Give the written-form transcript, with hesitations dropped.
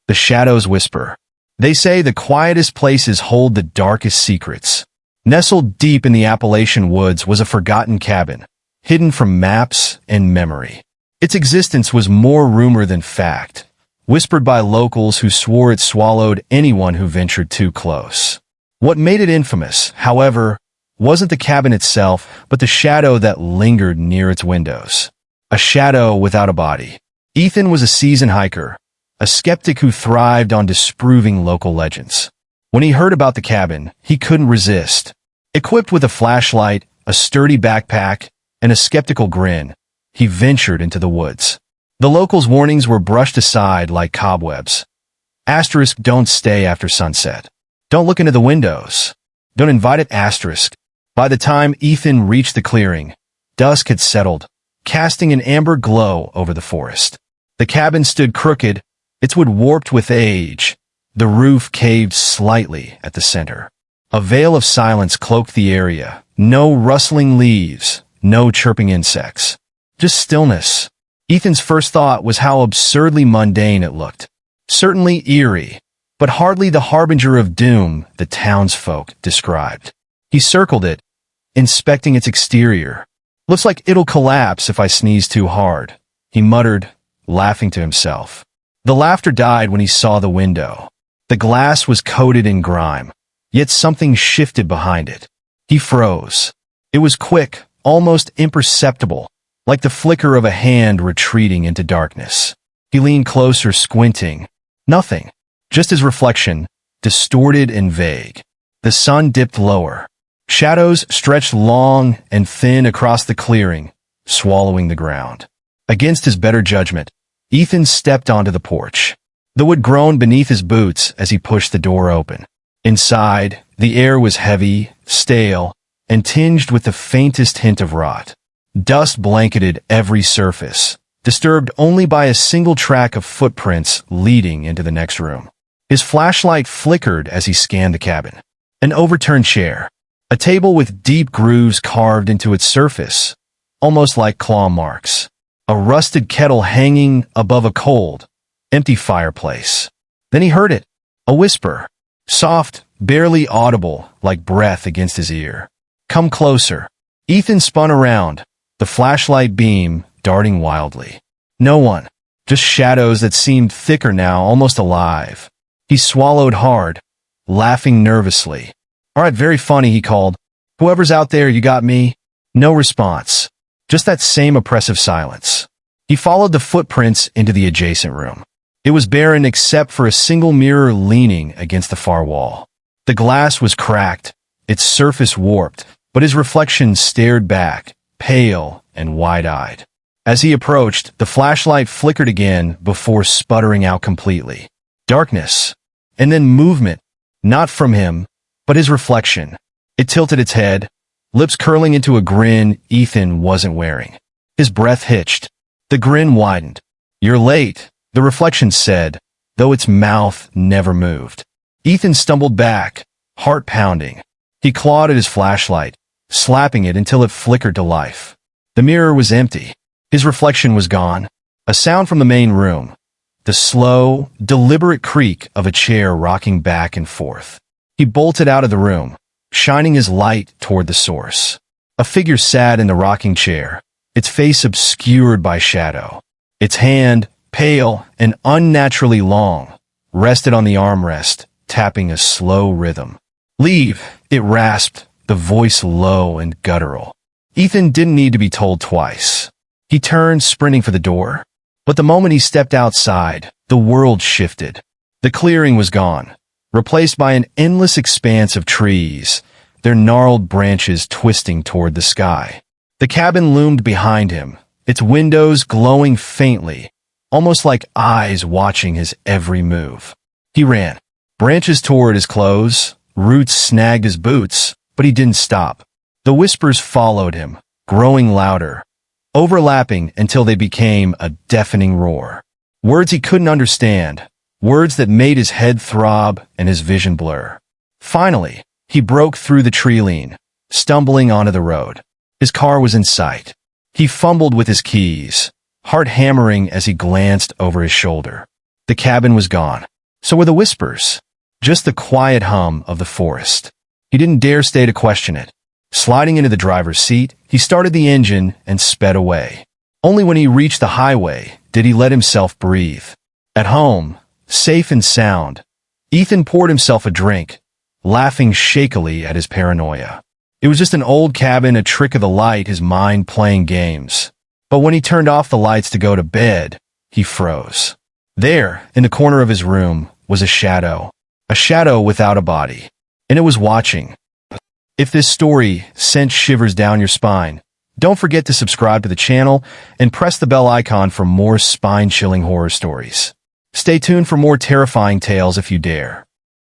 The shadows whisper. They say the quietest places hold the darkest secrets. Nestled deep in the Appalachian woods was a forgotten cabin, hidden from maps and memory. Its existence was more rumor than fact, whispered by locals who swore it swallowed anyone who ventured too close. What made it infamous, however, wasn't the cabin itself, but the shadow that lingered near its windows. A shadow without a body. Ethan was a seasoned hiker, a skeptic who thrived on disproving local legends. When he heard about the cabin, he couldn't resist. Equipped with a flashlight, a sturdy backpack, and a skeptical grin, he ventured into the woods. The locals' warnings were brushed aside like cobwebs. Asterisk, don't stay after sunset. Don't look into the windows. Don't invite it, asterisk. By the time Ethan reached the clearing, dusk had settled, casting an amber glow over the forest. The cabin stood crooked, its wood warped with age, the roof caved slightly at the center. A veil of silence cloaked the area. No rustling leaves, no chirping insects. Just stillness. Ethan's first thought was how absurdly mundane it looked. Certainly eerie, but hardly the harbinger of doom the townsfolk described. He circled it, inspecting its exterior. Looks like it'll collapse if I sneeze too hard, he muttered, laughing to himself. The laughter died when he saw the window. The glass was coated in grime, yet something shifted behind it. He froze. It was quick, almost imperceptible, like the flicker of a hand retreating into darkness. He leaned closer, squinting. Nothing. Just his reflection, distorted and vague. The sun dipped lower. Shadows stretched long and thin across the clearing, swallowing the ground. Against his better judgment, Ethan stepped onto the porch. The wood groaned beneath his boots as he pushed the door open. Inside, the air was heavy, stale, and tinged with the faintest hint of rot. Dust blanketed every surface, disturbed only by a single track of footprints leading into the next room. His flashlight flickered as he scanned the cabin. An overturned chair. A table with deep grooves carved into its surface, almost like claw marks. A rusted kettle hanging above a cold, empty fireplace. Then he heard it. A whisper. Soft, barely audible, like breath against his ear. Come closer. Ethan spun around, the flashlight beam darting wildly. No one. Just shadows that seemed thicker now, almost alive. He swallowed hard, laughing nervously. All right, very funny, he called. Whoever's out there, you got me? No response. Just that same oppressive silence. He followed the footprints into the adjacent room. It was barren except for a single mirror leaning against the far wall. The glass was cracked, its surface warped, but his reflection stared back, pale and wide-eyed. As he approached, the flashlight flickered again before sputtering out completely. Darkness. And then movement. Not from him, but his reflection. It tilted its head, lips curling into a grin Ethan wasn't wearing. His breath hitched. The grin widened. You're late, the reflection said, though its mouth never moved. Ethan stumbled back, heart pounding. He clawed at his flashlight, slapping it until it flickered to life. The mirror was empty. His reflection was gone. A sound from the main room. The slow, deliberate creak of a chair rocking back and forth. He bolted out of the room, shining his light toward the source. A figure sat in the rocking chair, its face obscured by shadow. Its hand, pale and unnaturally long, rested on the armrest, tapping a slow rhythm. Leave, it rasped, the voice low and guttural. Ethan didn't need to be told twice. He turned, sprinting for the door. But the moment he stepped outside, the world shifted. The clearing was gone, replaced by an endless expanse of trees, their gnarled branches twisting toward the sky. The cabin loomed behind him, its windows glowing faintly, almost like eyes watching his every move. He ran, branches toward his clothes, roots snagged his boots, but he didn't stop. The whispers followed him, growing louder, overlapping until they became a deafening roar. Words he couldn't understand, words that made his head throb and his vision blur. Finally, he broke through the tree line, stumbling onto the road. His car was in sight. He fumbled with his keys, heart hammering as he glanced over his shoulder. The cabin was gone. So were the whispers. Just the quiet hum of the forest. He didn't dare stay to question it. Sliding into the driver's seat, he started the engine and sped away. Only when he reached the highway did he let himself breathe. At home, safe and sound, Ethan poured himself a drink, laughing shakily at his paranoia. It was just an old cabin, a trick of the light, his mind playing games. But when he turned off the lights to go to bed, he froze. There, in the corner of his room, was a shadow without a body. And it was watching. If this story sent shivers down your spine, don't forget to subscribe to the channel and press the bell icon for more spine-chilling horror stories. Stay tuned for more terrifying tales if you dare.